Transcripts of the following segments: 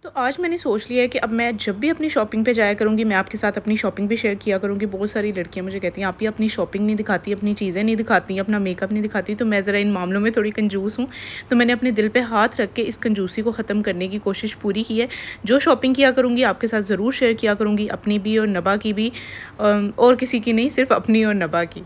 तो आज मैंने सोच लिया है कि अब मैं जब भी अपनी शॉपिंग पे जाया करूँगी, मैं आपके साथ अपनी शॉपिंग भी शेयर किया करूँगी। बहुत सारी लड़कियाँ मुझे कहती हैं, आप ही अपनी शॉपिंग नहीं दिखाती, अपनी चीज़ें नहीं दिखाती, अपना मेकअप नहीं दिखाती। तो मैं ज़रा इन मामलों में थोड़ी कंजूस हूँ। तो मैंने अपने दिल पे हाथ रख के इस कंजूसी को ख़त्म करने की कोशिश पूरी की है। जो शॉपिंग किया करूँगी आपके साथ ज़रूर शेयर किया करूँगी, अपनी भी और नबा की भी, और किसी की नहीं, सिर्फ़ अपनी और नबा की।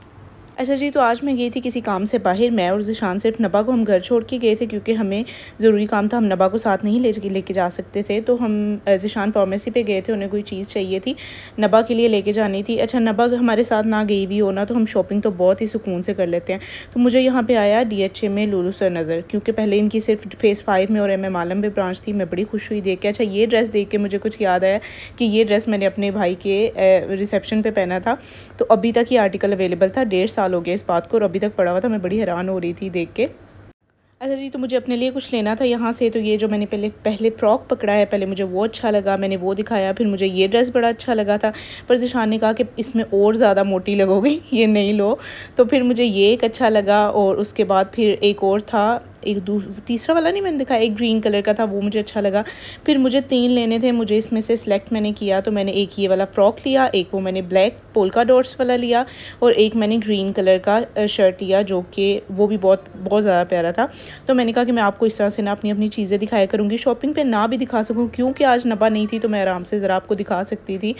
अच्छा जी, तो आज मैं गई थी किसी काम से बाहर। मैं और ज़ीशान सिर्फ नबा को हम घर छोड़ के गए थे क्योंकि हमें ज़रूरी काम था, हम नबा को साथ नहीं लेके जा सकते थे। तो हम ज़ीशान फार्मेसी पे गए थे, उन्हें कोई चीज़ चाहिए थी, नबा के लिए लेके जानी थी। अच्छा, नबा हमारे साथ ना गई भी हो ना, तो हम शॉपिंग तो बहुत ही सुकून से कर लेते हैं। तो मुझे यहाँ पे आया DHA में लुलु सर नज़र, क्योंकि पहले इनकी सिर्फ फेज़ 5 में और MM आलम में ब्रांच थी। मैं बड़ी खुश हुई देख के। अच्छा, ये ड्रेस देख के मुझे कुछ याद आया कि ये ड्रेस मैंने अपने भाई के रिसेप्शन पे पहना था। तो अभी तक ये आर्टिकल अवेलेबल था, 1.5 साल हो गए इस बात को, और अभी तक पड़ा हुआ था। मैं बड़ी हैरान हो रही थी देख के। अच्छा जी, तो मुझे अपने लिए कुछ लेना था यहाँ से। तो ये जो मैंने पहले फ़्रॉक पकड़ा है, पहले मुझे वो अच्छा लगा, मैंने वो दिखाया। फिर मुझे ये ड्रेस बड़ा अच्छा लगा था, पर ज़ीशान ने कहा कि इसमें और ज़्यादा मोटी लगोगी, ये नहीं लो। तो फिर मुझे ये एक अच्छा लगा, और उसके बाद फिर एक और था, तीसरा वाला नहीं मैंने दिखाया, एक ग्रीन कलर का था, वो मुझे अच्छा लगा। फिर मुझे 3 लेने थे, मुझे इसमें से सिलेक्ट मैंने किया। तो मैंने एक ये वाला फ़्रॉक लिया, एक वो मैंने ब्लैक पोल्का डॉट्स वाला लिया, और एक मैंने ग्रीन कलर का शर्ट लिया, जो कि वो भी बहुत बहुत ज़्यादा प्यारा था। तो मैंने कहा कि मैं आपको इस तरह से ना अपनी चीज़ें दिखाया करूँगी, शॉपिंग पे ना भी दिखा सकूँ, क्योंकि आज नबा नहीं थी तो मैं आराम से ज़रा आपको दिखा सकती थी।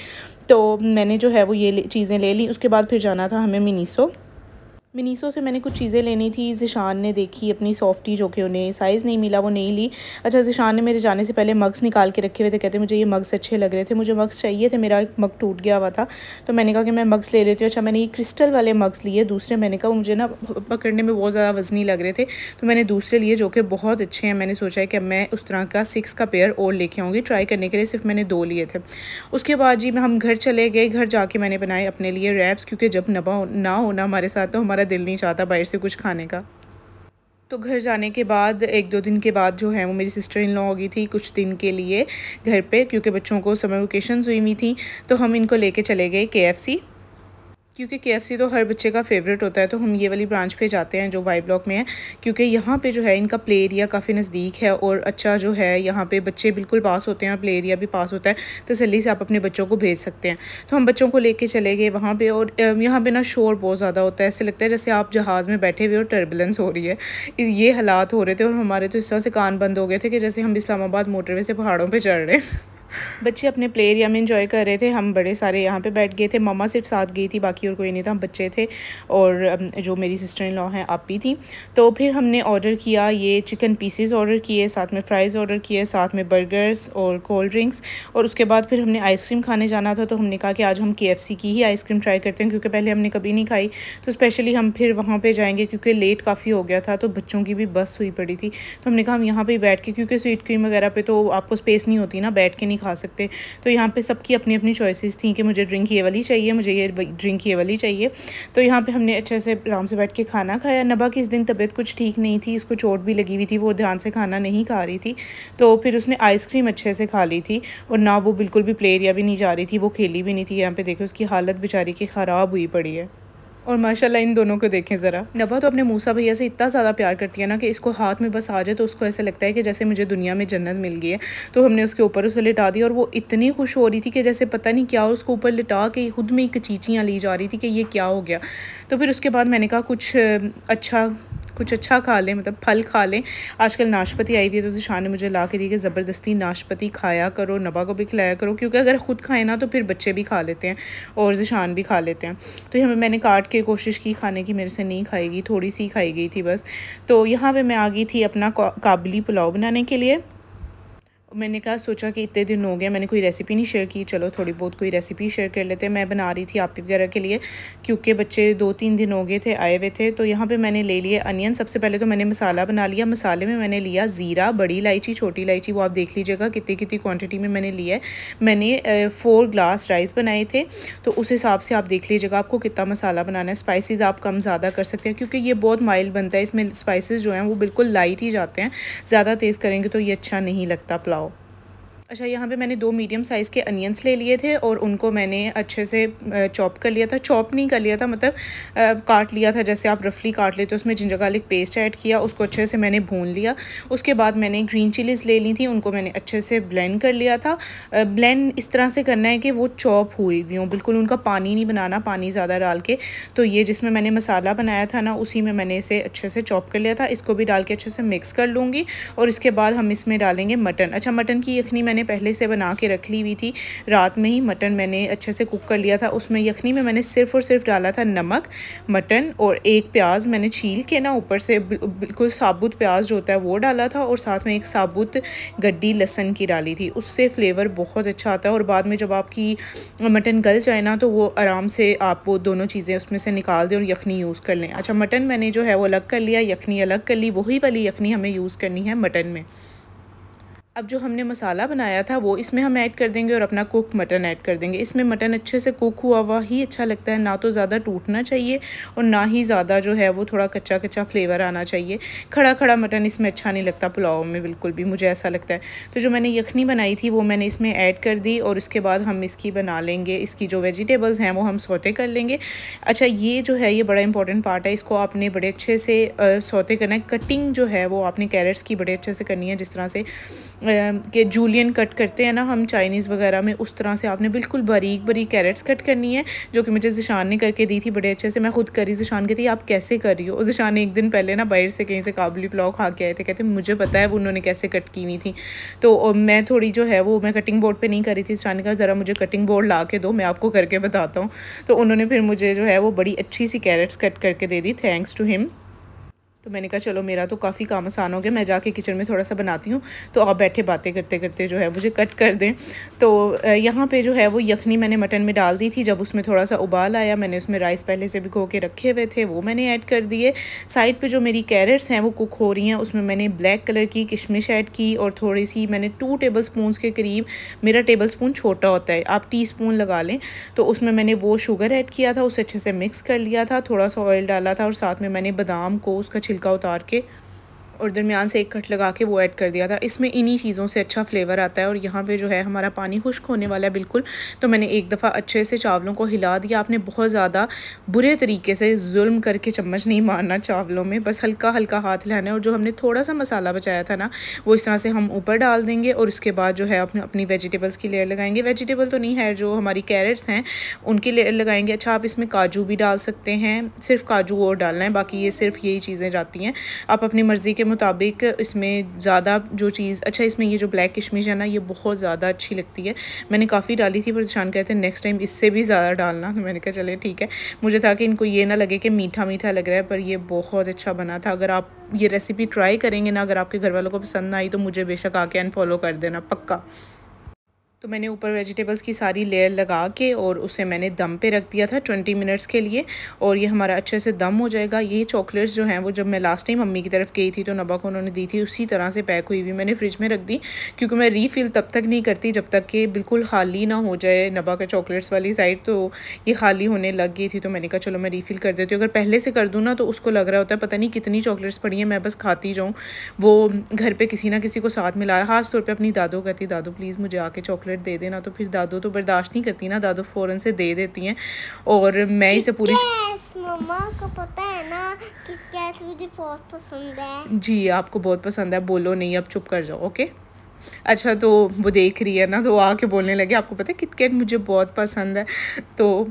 तो मैंने जो है वो ये चीज़ें ले ली। उसके बाद फिर जाना था हमें मिनीसो से मैंने कुछ चीज़ें लेनी थी। ज़ीशान ने देखी अपनी सॉफ्टी, जो कि उन्हें साइज़ नहीं मिला, वो नहीं ली। अच्छा, ज़ीशान ने मेरे जाने से पहले मग्स निकाल के रखे हुए थे, कहते मुझे ये मग्स अच्छे लग रहे थे। मुझे मग्स चाहिए थे, मेरा एक मग टूट गया हुआ था, तो मैंने कहा कि मैं मग्स ले लेती हूँ। अच्छा, मैंने ये क्रिस्टल वाले मग्स लिए दूसरे। मैंने कहा मुझे ना पकड़ने में बहुत ज़्यादा वज़नी लग रहे थे, तो मैंने दूसरे लिए जो कि बहुत अच्छे हैं। मैंने सोचा है कि मैं उस तरह का 6 का पेयर और लेके आऊँगी ट्राई करने के लिए। सिर्फ मैंने 2 लिए थे। उसके बाद जी हम घर चले गए। घर जाके मैंने बनाए अपने लिए रैप्स, क्योंकि जब नबा ना होना हमारे साथ तो हमारा दिल नहीं चाहता बाहर से कुछ खाने का। तो घर जाने के बाद 1-2 दिन के बाद जो है वो मेरी सिस्टर इन लॉ हो गई थी कुछ दिन के लिए घर पे, क्योंकि बच्चों को समर वेकेशंस हुई थी। तो हम इनको लेके चले गए KFC, क्योंकि KFC तो हर बच्चे का फेवरेट होता है। तो हम ये वाली ब्रांच पे जाते हैं जो वाई ब्लॉक में है, क्योंकि यहाँ पे जो है इनका प्ले एरिया काफ़ी नज़दीक है, और अच्छा जो है यहाँ पे बच्चे बिल्कुल पास होते हैं, प्ले एरिया भी पास होता है, तसल्ली से आप अपने बच्चों को भेज सकते हैं। तो हम बच्चों को लेके चले गए वहाँ पे, और यहाँ पे ना शोर बहुत ज़्यादा होता है, ऐसे लगता है जैसे आप जहाज़ में बैठे हुए और टर्बुलेंस हो रही है। ये हालात हो रहे थे, और हमारे तो इस तरह से कान बंद हो गए थे कि जैसे हम इस्लामाबाद मोटरवे से पहाड़ों पर चढ़ रहे हैं। बच्चे अपने प्ले एरिया में एंजॉय कर रहे थे, हम बड़े सारे यहाँ पे बैठ गए थे। मम्मा सिर्फ साथ गई थी, बाकी और कोई नहीं था, हम बच्चे थे, और जो मेरी सिस्टर इन लॉ हैं आपी थी। तो फिर हमने ऑर्डर किया, ये चिकन पीसेस ऑर्डर किए, साथ में फ़्राइज़ ऑर्डर किए, साथ में बर्गर्स और कोल्ड ड्रिंक्स। और उसके बाद फिर हमने आइसक्रीम खाने जाना था, तो हमने कहा कि आज हम KFC की ही आइसक्रीम ट्राई करते हैं, क्योंकि पहले हमने कभी नहीं खाई। तो स्पेशली हम फिर वहाँ पर जाएँगे, क्योंकि लेट काफ़ी हो गया था, तो बच्चों की भी बस हुई पड़ी थी। तो हमने कहा हम यहाँ पर बैठ के, क्योंकि स्वीट क्रीम वगैरह पर तो आपको स्पेस नहीं होती ना, बैठ के नहीं खा सकते। तो यहाँ पे सबकी अपनी अपनी चॉइसेस थी कि मुझे ड्रिंक ये वाली चाहिए, मुझे ये ड्रिंक ये वाली चाहिए। तो यहाँ पे हमने अच्छे से आराम से बैठ के खाना खाया। नबा की इस दिन तबीयत कुछ ठीक नहीं थी, इसको चोट भी लगी हुई थी, वो ध्यान से खाना नहीं खा रही थी। तो फिर उसने आइसक्रीम अच्छे से खा ली थी, और ना वो बिल्कुल भी प्ले एरिया भी नहीं जा रही थी, वो खेली भी नहीं थी। यहाँ पे देखो उसकी हालत बेचारी की ख़राब हुई पड़ी है। और माशाल्लाह इन दोनों को देखें ज़रा। नवा तो अपने मूसा भैया से इतना ज़्यादा प्यार करती है ना, कि इसको हाथ में बस आ जाए तो उसको ऐसा लगता है कि जैसे मुझे दुनिया में जन्नत मिल गई है। तो हमने उसके ऊपर उसे लिटा दिया, और वो इतनी खुश हो रही थी कि जैसे पता नहीं क्या उसको ऊपर लिटा के खुद में ही चींचियाँ ली जा रही थी कि ये क्या हो गया। तो फिर उसके बाद मैंने कहा कुछ अच्छा खा लें, मतलब फल खा लें। आजकल नाशपाती आई हुई है, तो ज़ीशान ने मुझे ला के दी कि ज़बरदस्ती नाशपाती खाया करो, नबा को भी खिलाया करो, क्योंकि अगर ख़ुद खाएं ना तो फिर बच्चे भी खा लेते हैं और ज़ीशान भी खा लेते हैं। तो यहाँ मैंने काट के कोशिश की खाने की, मेरे से नहीं खाएगी, थोड़ी सी खाई गई थी बस। तो यहाँ पे मैं आ गई थी अपना काबुली पुलाव बनाने के लिए। मैंने कहा सोचा कि इतने दिन हो गए मैंने कोई रेसिपी नहीं शेयर की, चलो थोड़ी बहुत कोई रेसिपी शेयर कर लेते हैं। मैं बना रही थी आपी वगैरह के लिए, क्योंकि बच्चे 2-3 दिन हो गए थे आए हुए थे। तो यहाँ पे मैंने ले लिए अनियन। सबसे पहले तो मैंने मसाला बना लिया। मसाले में मैंने लिया ज़ीरा, बड़ी इलायची, छोटी इलायची, वो आप देख लीजिएगा कितनी कितनी क्वान्टिटी में मैंने लिया है। मैंने 4 ग्लास राइस बनाए थे, तो उस हिसाब से आप देख लीजिएगा आपको कितना मसाला बनाना है। स्पाइसेस आप कम ज़्यादा कर सकते हैं, क्योंकि ये बहुत माइल्ड बनता है। इसमें स्पाइसेस जो हैं वो बिल्कुल लाइट ही जाते हैं, ज़्यादा तेज़ करेंगे तो ये अच्छा नहीं लगता पुलाव। अच्छा, यहाँ पे मैंने 2 मीडियम साइज़ के अनियंस ले लिए थे और उनको मैंने अच्छे से चॉप कर लिया था। चॉप नहीं कर लिया था, मतलब काट लिया था, जैसे आप रफली काट लेते हो। उसमें जिंजर गार्लिक पेस्ट ऐड किया, उसको अच्छे से मैंने भून लिया। उसके बाद मैंने ग्रीन चिलीज़ ले ली थी, उनको मैंने अच्छे से ब्लेंड कर लिया था। ब्लेंड इस तरह से करना है कि वो चॉप हुई हुई हों, बिल्कुल उनका पानी नहीं बनाना, पानी ज़्यादा डाल के। तो ये जिसमें मैंने मसाला बनाया था ना, उसी में मैंने इसे अच्छे से चॉप कर लिया था। इसको भी डाल के अच्छे से मिक्स कर लूँगी और इसके बाद हम इसमें डालेंगे मटन। अच्छा, मटन की यखनी मैंने पहले से बना के रख ली हुई थी, रात में ही मटन मैंने अच्छे से कुक कर लिया था। उसमें यखनी में मैंने सिर्फ़ और सिर्फ डाला था नमक, मटन और एक प्याज मैंने छील के ना ऊपर से बिल्कुल साबुत प्याज जो होता है वो डाला था, और साथ में एक साबुत गड्डी लहसुन की डाली थी। उससे फ्लेवर बहुत अच्छा आता है, और बाद में जब आपकी मटन गल जाए ना, तो वो आराम से आप वो दोनों चीज़ें उसमें से निकाल दें और यखनी यूज़ कर लें। अच्छा, मटन मैंने जो है वो अलग कर लिया, यखनी अलग कर ली। वही वाली यखनी हमें यूज़ करनी है मटन में। अब जो हमने मसाला बनाया था वो इसमें हम ऐड कर देंगे और अपना कुक मटन ऐड कर देंगे। इसमें मटन अच्छे से कुक हुआ हुआ ही अच्छा लगता है, ना तो ज़्यादा टूटना चाहिए और ना ही ज़्यादा जो है वो थोड़ा कच्चा कच्चा फ्लेवर आना चाहिए। खड़ा खड़ा मटन इसमें अच्छा नहीं लगता पुलाव में, बिल्कुल भी, मुझे ऐसा लगता है। तो जो मैंने यखनी बनाई थी वो मैंने इसमें ऐड कर दी, और उसके बाद हम इसकी बना लेंगे, इसकी जो वेजिटेबल्स हैं वो हम सौते कर लेंगे। अच्छा, ये जो है ये बड़ा इंपॉर्टेंट पार्ट है, इसको आपने बड़े अच्छे से सौते करना है। कटिंग जो है वो आपने कैरेट्स की बड़े अच्छे से करनी है, जिस तरह से कि जूलियन कट करते हैं ना हम चाइनीज़ वगैरह में, उस तरह से आपने बिल्कुल बारीक बारीक कैरेट्स कट करनी है, जो कि मुझे ज़िशान ने करके दी थी बड़े अच्छे से। मैं खुद करी, ज़िशान कहती आप कैसे कर रही हो। और ज़िशान ने एक दिन पहले ना बाहर से कहीं से काबुली पुलाव खा के आए थे, कहते मुझे पता है वो उन्होंने कैसे कट की हुई थी। तो मैं थोड़ी जो है वो मैं कटिंग बोर्ड पर नहीं करी थी। ज़िशान ने कहा ज़रा मुझे कटिंग बोर्ड ला के दो, मैं आपको करके बताता हूँ। तो उन्होंने फिर मुझे जो है वो बड़ी अच्छी सी कैरेट्स कट करके दे दी, थैंक्स टू हिम। तो मैंने कहा चलो मेरा तो काफ़ी काम आसान हो गया, मैं जाके किचन में थोड़ा सा बनाती हूँ, तो आप बैठे बातें करते करते जो है मुझे कट कर दें। तो यहाँ पे जो है वो यखनी मैंने मटन में डाल दी थी। जब उसमें थोड़ा सा उबाल आया, मैंने उसमें राइस पहले से भिगो के रखे हुए थे, वो मैंने ऐड कर दिए। साइड पर जो मेरी कैरेट्स हैं वो कुक हो रही हैं, उसमें मैंने ब्लैक कलर की किशमिश ऐड की, और थोड़ी सी मैंने 2 टेबल स्पून के करीब, मेरा टेबल स्पून छोटा होता है, आप टीस्पून लगा लें, तो उसमें मैंने वो शुगर ऐड किया था, उसे अच्छे से मिक्स कर लिया था। थोड़ा सा ऑयल डाला था, और साथ में मैंने बादाम को उसका छिलका उतार के और दरमियान से एक कट लगा के वो ऐड कर दिया था। इसमें इन्हीं चीज़ों से अच्छा फ्लेवर आता है। और यहाँ पे जो है हमारा पानी खुश्क होने वाला है बिल्कुल, तो मैंने एक दफ़ा अच्छे से चावलों को हिला दिया। आपने बहुत ज़्यादा बुरे तरीके से जुल्म करके चम्मच नहीं मारना चावलों में, बस हल्का हल्का हाथ हिलाना है। और जो हमने थोड़ा सा मसाला बचाया था ना, वो इस तरह से हम ऊपर डाल देंगे, और उसके बाद जो है अपनी वेजिटेबल्स की लेयर लगाएंगे। वेजिटेबल तो नहीं है, जो हमारी कैरेट्स हैं उनकी लेयर लगाएंगे। अच्छा, आप इसमें काजू भी डाल सकते हैं, सिर्फ काजू और डालना है, बाकी ये सिर्फ यही चीज़ें जाती हैं। आप अपनी मर्ज़ी के मुताबिक इसमें ज़्यादा जो चीज़, अच्छा इसमें ये जो ब्लैक किशमिश है ना, ये बहुत ज़्यादा अच्छी लगती है। मैंने काफ़ी डाली थी, पर शान कहते हैं नेक्स्ट टाइम इससे भी ज़्यादा डालना, तो मैंने कहा चले ठीक है। मुझे था कि इनको ये ना लगे कि मीठा मीठा लग रहा है, पर ये बहुत अच्छा बना था। अगर आप ये रेसिपी ट्राई करेंगे ना, अगर आपके घर वालों को पसंद आई, तो मुझे बेशक आके अनफॉलो कर देना पक्का। तो मैंने ऊपर वेजिटेबल्स की सारी लेयर लगा के और उसे मैंने दम पे रख दिया था 20 मिनट्स के लिए, और ये हमारा अच्छे से दम हो जाएगा। ये चॉकलेट्स जो हैं वो जब मैं लास्ट टाइम मम्मी की तरफ गई थी तो नबा को उन्होंने दी थी, उसी तरह से पैक हुई हुई मैंने फ्रिज में रख दी, क्योंकि मैं रीफ़िल तब तक नहीं करती जब तक कि बिल्कुल खाली ना हो जाए नबा का चॉकलेट्स वाली साइड। तो ये खाली होने लग गई थी, तो मैंने कहा चलो मैं रीफ़िल कर देती हूँ। अगर पहले से कर दूँ ना, तो उसको लग रहा होता है पता नहीं कितनी चॉकलेट्स पड़ी हैं, मैं बस खाती जाऊँ। वो घर पर किसी ना किसी को साथ मिला, ख़ास तौर पर अपनी दादो कहती, दादो प्लीज़ मुझे आके चॉकलेट दे देना, तो फिर दादू तो बर्दाश्त नहीं करती ना, दादू फ़ौरन से दे देती हैं। और मैं इसे पूरी, मम्मा को पता है ना कि कैट मुझे बहुत पसंद है। जी आपको बहुत पसंद है, बोलो नहीं, अब चुप कर जाओ, ओके। अच्छा, तो वो देख रही है ना, तो वो आके बोलने लगे आपको पता है किटकैट मुझे बहुत पसंद है। तो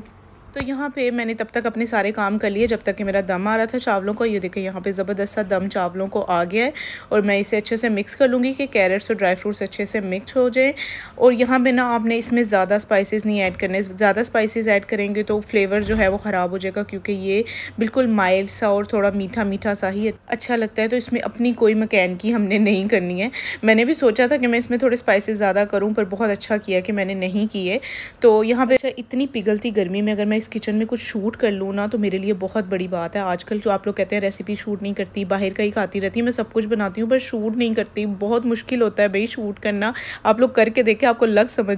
यहाँ पे मैंने तब तक अपने सारे काम कर लिए जब तक कि मेरा दम आ रहा था चावलों को। ये देखें यहाँ पे ज़बरदस्त सा दम चावलों को आ गया है, और मैं इसे अच्छे से मिक्स कर लूँगी कि कैरेट्स और ड्राई फ्रूट्स अच्छे से मिक्स हो जाए। और यहाँ पे ना आपने इसमें ज़्यादा स्पाइसेस नहीं ऐड करने, ज़्यादा स्पाइसेस ऐड करेंगे तो फ्लेवर जो है वो ख़राब हो जाएगा, क्योंकि ये बिल्कुल माइल्ड सा और थोड़ा मीठा मीठा सा ही अच्छा लगता है। तो इसमें अपनी कोई मैकेनिकी हमने नहीं करनी है। मैंने भी सोचा था कि मैं इसमें थोड़े स्पाइसेस ज़्यादा करूँ, पर बहुत अच्छा किया कि मैंने नहीं किए। तो यहाँ पर इतनी पिघलती गर्मी में अगर मैं इस किचन में कुछ शूट कर लूँ ना, तो मेरे लिए बहुत बड़ी बात है। आजकल जो आप लोग कहते हैं रेसिपी शूट नहीं करती, बाहर का ही खाती रहती है, मैं सब कुछ बनाती हूँ पर शूट नहीं करती। बहुत मुश्किल होता है भाई शूट करना, आप लोग करके देखें, आपको लग समझ